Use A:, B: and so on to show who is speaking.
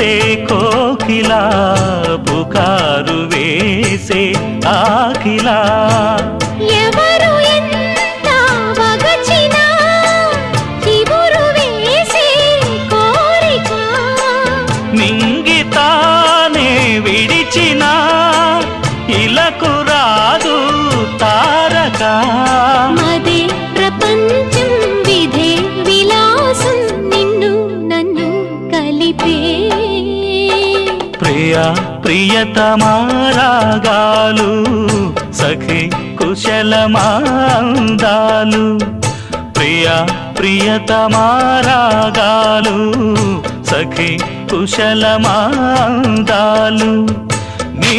A: చేసే కోకిలా పుకారు వేసే ఆకిలా
B: ఎవరు ఎంత వగచినా చివురు వేసే కోరిక
A: నింగితానే విడిచిన ఇలకు రాదు తారక
B: మదే ప్రపంచం విధే విలాసం నిన్ను నన్ను కలిపే
A: ప్రియా ప్రియతమారాగాలు సఖి కుశలమాందాలు ప్రియా ప్రియతమారాగాలు సఖి కుశలమాందాలు నీ